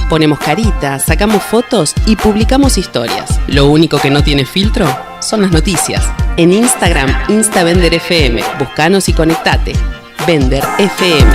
Ponemos caritas, sacamos fotos y publicamos historias. Lo único que no tiene filtro son las noticias. En Instagram, InstaVenderFM. Buscanos y conectate. Vender FM.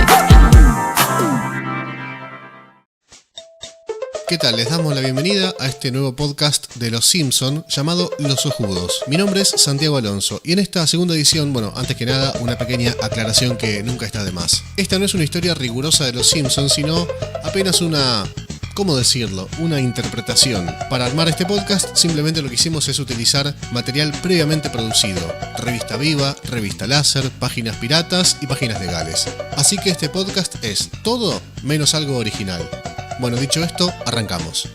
¿Qué tal? Les damos la bienvenida a este nuevo podcast de Los Simpson llamado Los Ojudos. Mi nombre es Santiago Alonso y en esta segunda edición, antes que nada, una pequeña aclaración que nunca está de más. Esta no es una historia rigurosa de Los Simpson, sino apenas una... ¿cómo decirlo? Una interpretación. Para armar este podcast simplemente lo que hicimos es utilizar material previamente producido. Revista viva, revista láser, páginas piratas y páginas legales. Así que este podcast es todo menos algo original. Bueno, dicho esto, arrancamos.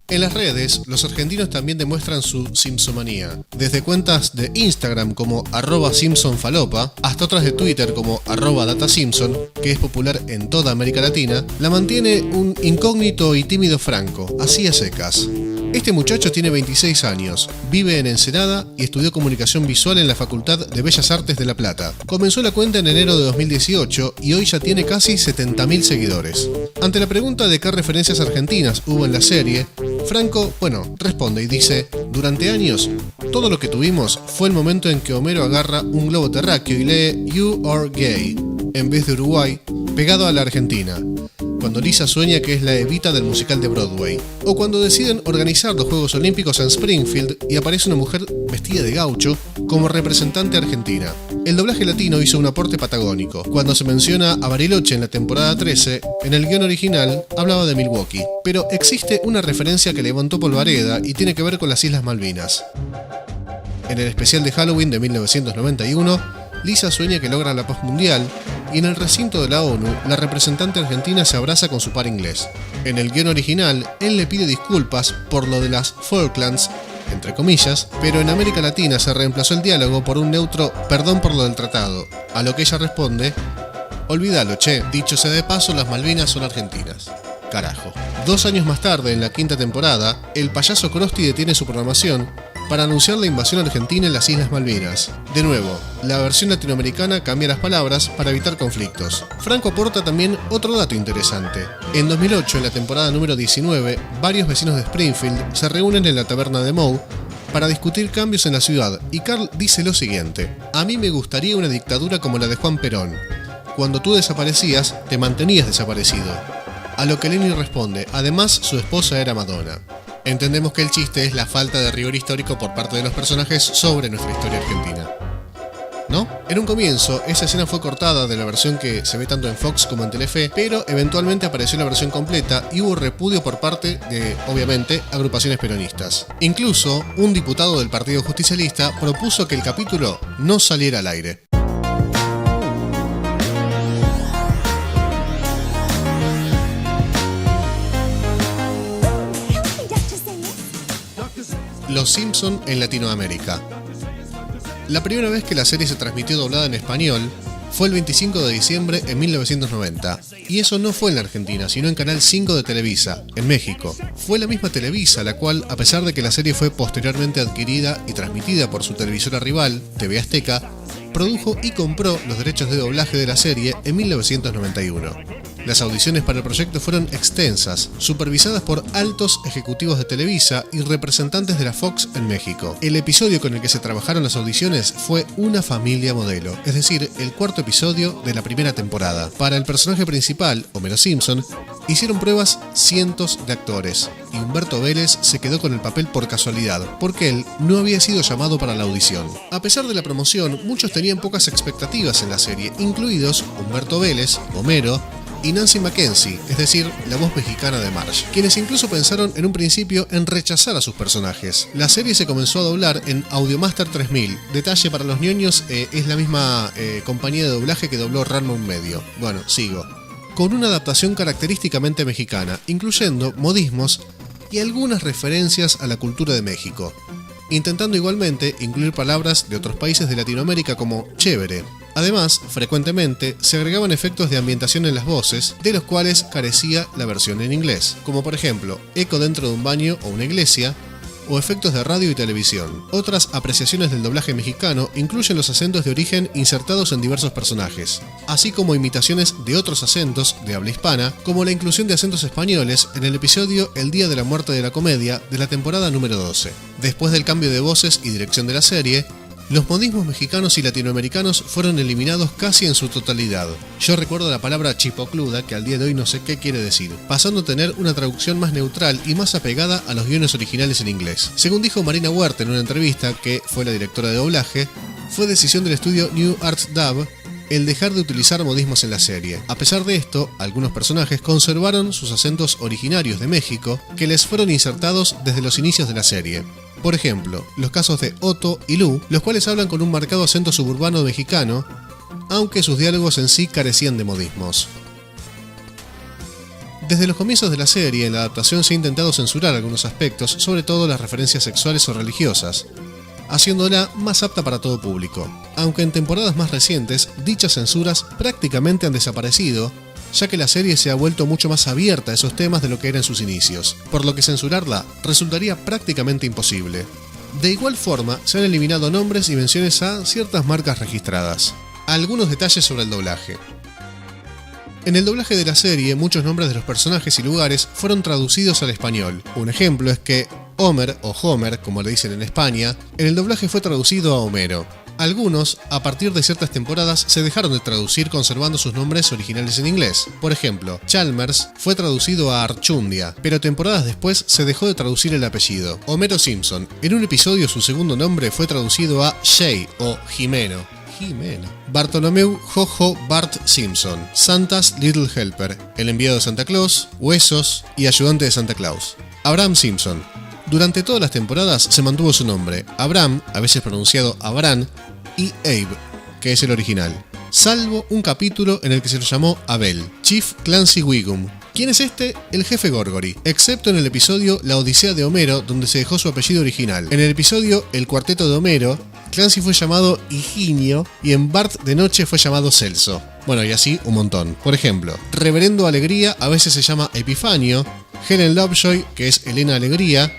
En las redes, los argentinos también demuestran su Simpsomanía. Desde cuentas de Instagram como @SimpsonFalopa, hasta otras de Twitter como @DataSimpson, que es popular en toda América Latina, la mantiene un incógnito y tímido Franco, así a secas. Este muchacho tiene 26 años, vive en Ensenada y estudió comunicación visual en la Facultad de Bellas Artes de La Plata. Comenzó la cuenta en enero de 2018 y hoy ya tiene casi 70.000 seguidores. Ante la pregunta de qué referencias argentinas hubo en la serie, Franco, responde y dice: durante años, todo lo que tuvimos fue el momento en que Homero agarra un globo terráqueo y lee "You are gay" en vez de Uruguay, pegado a la Argentina. Cuando Lisa sueña que es la Evita del musical de Broadway, o cuando deciden organizar los Juegos Olímpicos en Springfield y aparece una mujer vestida de gaucho como representante argentina. El doblaje latino hizo un aporte patagónico. Cuando se menciona a Bariloche en la temporada 13, en el guión original hablaba de Milwaukee, pero existe una referencia que levantó Polvareda y tiene que ver con las Islas Malvinas. En el especial de Halloween de 1991, Lisa sueña que logra la paz mundial y en el recinto de la ONU, la representante argentina se abraza con su par inglés. En el guión original, él le pide disculpas por lo de las Falklands, entre comillas, pero en América Latina se reemplazó el diálogo por un neutro "perdón por lo del tratado", a lo que ella responde: "Olvídalo, che, dicho sea de paso, las Malvinas son argentinas". Carajo. 2 años más tarde, en la 5ª temporada, el payaso Krusty detiene su programación para anunciar la invasión argentina en las Islas Malvinas. De nuevo, la versión latinoamericana cambia las palabras para evitar conflictos. Franco aporta también otro dato interesante. En 2008, en la temporada número 19, varios vecinos de Springfield se reúnen en la taberna de Moe para discutir cambios en la ciudad, y Carl dice lo siguiente: "A mí me gustaría una dictadura como la de Juan Perón. Cuando tú desaparecías, te mantenías desaparecido". A lo que Lenny responde: además, su esposa era Madonna. Entendemos que el chiste es la falta de rigor histórico por parte de los personajes sobre nuestra historia argentina. ¿No? En un comienzo, esa escena fue cortada de la versión que se ve tanto en Fox como en Telefe, pero eventualmente apareció la versión completa y hubo repudio por parte de, obviamente, agrupaciones peronistas. Incluso, un diputado del Partido Justicialista propuso que el capítulo no saliera al aire. Los Simpson en Latinoamérica. La primera vez que la serie se transmitió doblada en español fue el 25 de diciembre de 1990, y eso no fue en la Argentina, sino en Canal 5 de Televisa, en México. Fue la misma Televisa la cual, a pesar de que la serie fue posteriormente adquirida y transmitida por su televisora rival, TV Azteca, produjo y compró los derechos de doblaje de la serie en 1991. Las audiciones para el proyecto fueron extensas, supervisadas por altos ejecutivos de Televisa y representantes de la Fox en México. El episodio con el que se trabajaron las audiciones fue Una familia modelo, es decir, el 4º episodio de la primera temporada. Para el personaje principal, Homero Simpson, hicieron pruebas cientos de actores, y Humberto Vélez se quedó con el papel por casualidad, porque él no había sido llamado para la audición. A pesar de la promoción, muchos tenían pocas expectativas en la serie, incluidos Humberto Vélez, Homero, y Nancy Mackenzie, es decir, la voz mexicana de Marge, quienes incluso pensaron en un principio en rechazar a sus personajes. La serie se comenzó a doblar en Audiomaster 3000, detalle para los ñoños, es la misma compañía de doblaje que dobló Ranma Medio. Bueno, sigo. Con una adaptación característicamente mexicana, incluyendo modismos y algunas referencias a la cultura de México, intentando igualmente incluir palabras de otros países de Latinoamérica como chévere. Además, frecuentemente se agregaban efectos de ambientación en las voces, de los cuales carecía la versión en inglés, como por ejemplo eco dentro de un baño o una iglesia, o efectos de radio y televisión. Otras apreciaciones del doblaje mexicano incluyen los acentos de origen insertados en diversos personajes, así como imitaciones de otros acentos de habla hispana, como la inclusión de acentos españoles en el episodio El Día de la Muerte de la Comedia de la temporada número 12. Después del cambio de voces y dirección de la serie, los modismos mexicanos y latinoamericanos fueron eliminados casi en su totalidad. Yo recuerdo la palabra chipocluda, que al día de hoy no sé qué quiere decir, pasando a tener una traducción más neutral y más apegada a los guiones originales en inglés. Según dijo Marina Huerta en una entrevista, que fue la directora de doblaje, fue decisión del estudio New Arts Dub el dejar de utilizar modismos en la serie. A pesar de esto, algunos personajes conservaron sus acentos originarios de México, que les fueron insertados desde los inicios de la serie. Por ejemplo, los casos de Otto y Lu, los cuales hablan con un marcado acento suburbano mexicano, aunque sus diálogos en sí carecían de modismos. Desde los comienzos de la serie, en la adaptación se ha intentado censurar algunos aspectos, sobre todo las referencias sexuales o religiosas, haciéndola más apta para todo público. Aunque en temporadas más recientes, dichas censuras prácticamente han desaparecido, ya que la serie se ha vuelto mucho más abierta a esos temas de lo que era en sus inicios, por lo que censurarla resultaría prácticamente imposible. De igual forma, se han eliminado nombres y menciones a ciertas marcas registradas. Algunos detalles sobre el doblaje. En el doblaje de la serie, muchos nombres de los personajes y lugares fueron traducidos al español. Un ejemplo es que Homer, o Homer, como le dicen en España, en el doblaje fue traducido a Homero. Algunos, a partir de ciertas temporadas, se dejaron de traducir conservando sus nombres originales en inglés. Por ejemplo, Chalmers fue traducido a Archundia, pero temporadas después se dejó de traducir el apellido. Homero Simpson, en un episodio su segundo nombre fue traducido a Jay o Jimeno. Bartolomeu Jojo Bart Simpson, Santa's Little Helper, el enviado de Santa Claus, Huesos y ayudante de Santa Claus. Abraham Simpson. Durante todas las temporadas se mantuvo su nombre, Abraham, a veces pronunciado Abraham, y Abe, que es el original, salvo un capítulo en el que se lo llamó Abel, Chief Clancy Wiggum. ¿Quién es este? El jefe Gorgory, excepto en el episodio La Odisea de Homero, donde se dejó su apellido original. En el episodio El Cuarteto de Homero, Clancy fue llamado Higinio y en Bart de Noche fue llamado Celso. Bueno, y así un montón. Por ejemplo, Reverendo Alegría a veces se llama Epifanio, Helen Lovejoy, que es Elena Alegría,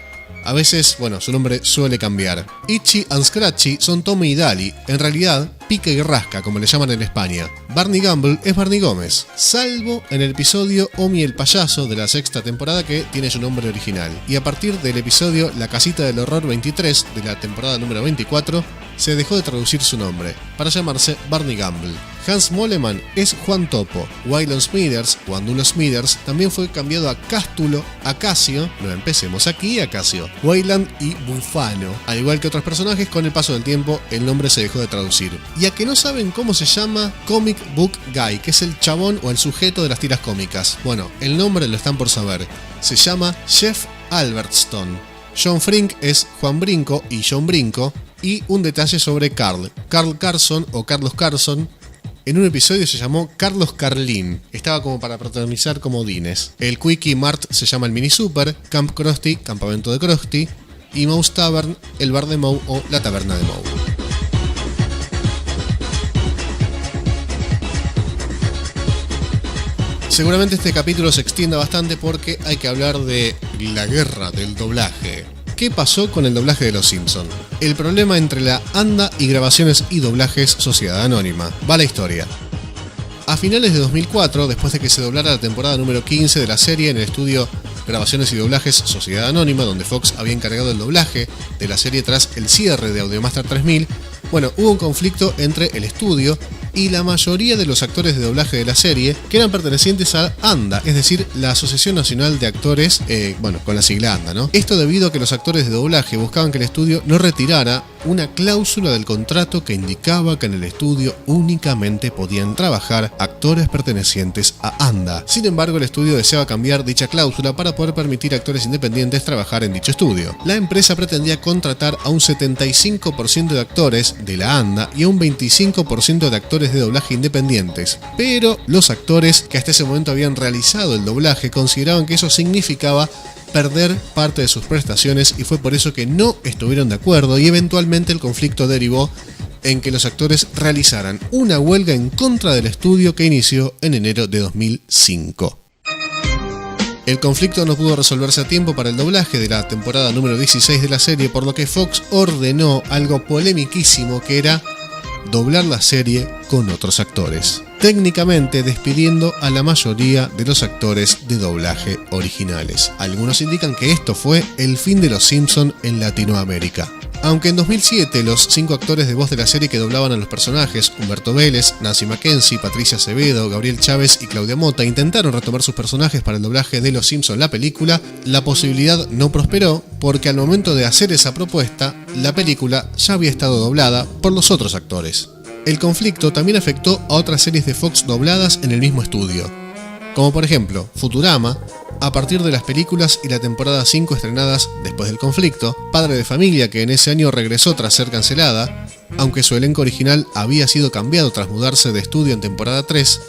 a veces, su nombre suele cambiar. Itchy and Scratchy son Tommy y Daly, en realidad, Pica y Rasca, como le llaman en España. Barney Gumble es Barney Gómez, salvo en el episodio Omi el Payaso de la sexta temporada, que tiene su nombre original. Y a partir del episodio La Casita del Horror 23 de la temporada número 24, se dejó de traducir su nombre, para llamarse Barney Gumble. Hans Moleman es Juan Topo. Waylon Smithers, o Andulo Smithers, también fue cambiado a Cástulo, Acacio, no empecemos aquí, Acacio, Wayland y Bufano. Al igual que otros personajes, con el paso del tiempo, el nombre se dejó de traducir. Y a que no saben cómo se llama Comic Book Guy, que es el chabón o el sujeto de las tiras cómicas. Bueno, el nombre lo están por saber. Se llama Jeff Albertson. John Frink es Juan Brinco y John Brinco. Y un detalle sobre Carl Carson o Carlos Carson. En un episodio se llamó Carlos Carlín. Estaba como para fraternizar comodines. El Quickie Mart se llama el Mini Super, Camp Krusty, Campamento de Krusty, y Moe's Tavern, el Bar de Moe o la Taberna de Moe. Seguramente este capítulo se extienda bastante porque hay que hablar de la guerra del doblaje. ¿Qué pasó con el doblaje de Los Simpson? El problema entre la ANDA y Grabaciones y Doblajes Sociedad Anónima. Va la historia. A finales de 2004, después de que se doblara la temporada número 15 de la serie en el estudio Grabaciones y Doblajes Sociedad Anónima, donde Fox había encargado el doblaje de la serie tras el cierre de Audiomaster 3000, hubo un conflicto entre el estudio y la mayoría de los actores de doblaje de la serie, que eran pertenecientes a ANDA, es decir, la Asociación Nacional de Actores, con la sigla ANDA, ¿no? Esto debido a que los actores de doblaje buscaban que el estudio no retirara una cláusula del contrato que indicaba que en el estudio únicamente podían trabajar actores pertenecientes a ANDA. Sin embargo, el estudio deseaba cambiar dicha cláusula para poder permitir a actores independientes trabajar en dicho estudio. La empresa pretendía contratar a un 75% de actores de la ANDA y a un 25% de actores de doblaje independientes, pero los actores que hasta ese momento habían realizado el doblaje consideraban que eso significaba perder parte de sus prestaciones y fue por eso que no estuvieron de acuerdo y eventualmente el conflicto derivó en que los actores realizaran una huelga en contra del estudio que inició en enero de 2005. El conflicto no pudo resolverse a tiempo para el doblaje de la temporada número 16 de la serie, por lo que Fox ordenó algo polemiquísimo, que era doblar la serie con otros actores, técnicamente despidiendo a la mayoría de los actores de doblaje originales. Algunos indican que esto fue el fin de Los Simpson en Latinoamérica. Aunque en 2007 los 5 actores de voz de la serie que doblaban a los personajes, Humberto Vélez, Nancy Mackenzie, Patricia Acevedo, Gabriel Chávez y Claudia Motta, intentaron retomar sus personajes para el doblaje de Los Simpson la película, la posibilidad no prosperó porque al momento de hacer esa propuesta, la película ya había estado doblada por los otros actores. El conflicto también afectó a otras series de Fox dobladas en el mismo estudio, como por ejemplo Futurama, a partir de las películas y la temporada 5 estrenadas después del conflicto, Padre de Familia, que en ese año regresó tras ser cancelada, aunque su elenco original había sido cambiado tras mudarse de estudio en temporada 3,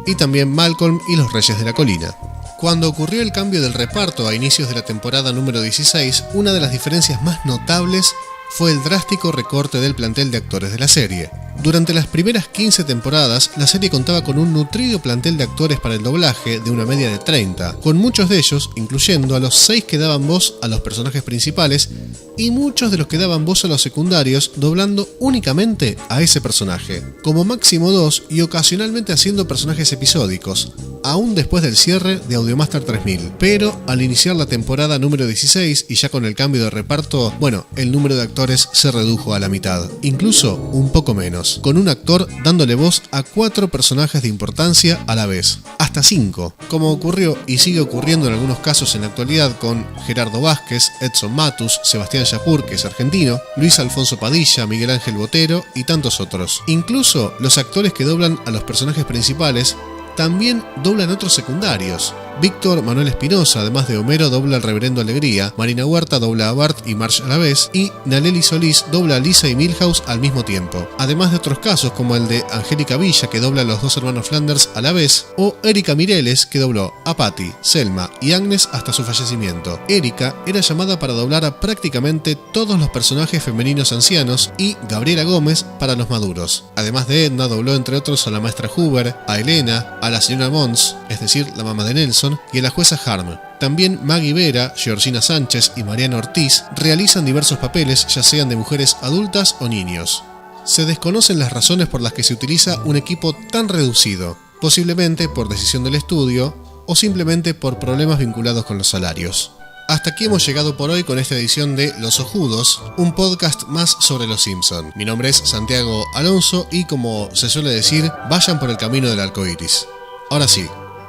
y también Malcolm y los Reyes de la Colina. Cuando ocurrió el cambio del reparto a inicios de la temporada número 16, una de las diferencias más notables fue el drástico recorte del plantel de actores de la serie. Durante las primeras 15 temporadas, la serie contaba con un nutrido plantel de actores para el doblaje de una media de 30, con muchos de ellos, incluyendo a los 6 que daban voz a los personajes principales y muchos de los que daban voz a los secundarios, doblando únicamente a ese personaje, como máximo 2 y ocasionalmente haciendo personajes episódicos, aún después del cierre de Audiomaster 3000. Pero al iniciar la temporada número 16 y ya con el cambio de reparto, el número de actores se redujo a la mitad, incluso un poco menos, con un actor dándole voz a 4 personajes de importancia a la vez, hasta 5, como ocurrió y sigue ocurriendo en algunos casos en la actualidad con Gerardo Vázquez, Edson Matus, Sebastián Yapur, que es argentino, Luis Alfonso Padilla, Miguel Ángel Botero y tantos otros. Incluso los actores que doblan a los personajes principales también doblan otros secundarios. Víctor Manuel Espinosa, además de Homero, dobla al Reverendo Alegría, Marina Huerta dobla a Bart y Marge a la vez, y Naleli Solís dobla a Lisa y Milhouse al mismo tiempo. Además de otros casos como el de Angélica Villa, que dobla a los 2 hermanos Flanders a la vez, o Erika Mireles, que dobló a Patty, Selma y Agnes hasta su fallecimiento. Erika era llamada para doblar a prácticamente todos los personajes femeninos ancianos y Gabriela Gómez para los maduros. Además de Edna, dobló entre otros a la maestra Hoover, a Elena, a la señora Mons, es decir, la mamá de Nelson, y a la jueza Harm. También Maggie Vera, Georgina Sánchez y Mariana Ortiz realizan diversos papeles, ya sean de mujeres adultas o niños. Se desconocen las razones por las que se utiliza un equipo tan reducido, posiblemente por decisión del estudio o simplemente por problemas vinculados con los salarios. Hasta aquí hemos llegado por hoy con esta edición de Los Ojudos, un podcast más sobre Los Simpson. Mi nombre es Santiago Alonso y, como se suele decir, vayan por el camino del arco iris. Ahora sí,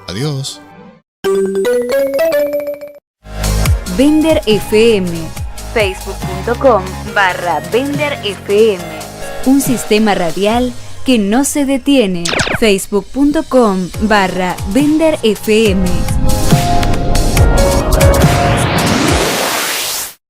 adiós. Bender FM, facebook.com/Bender FM, un sistema radial que no se detiene, facebook.com/Bender FM.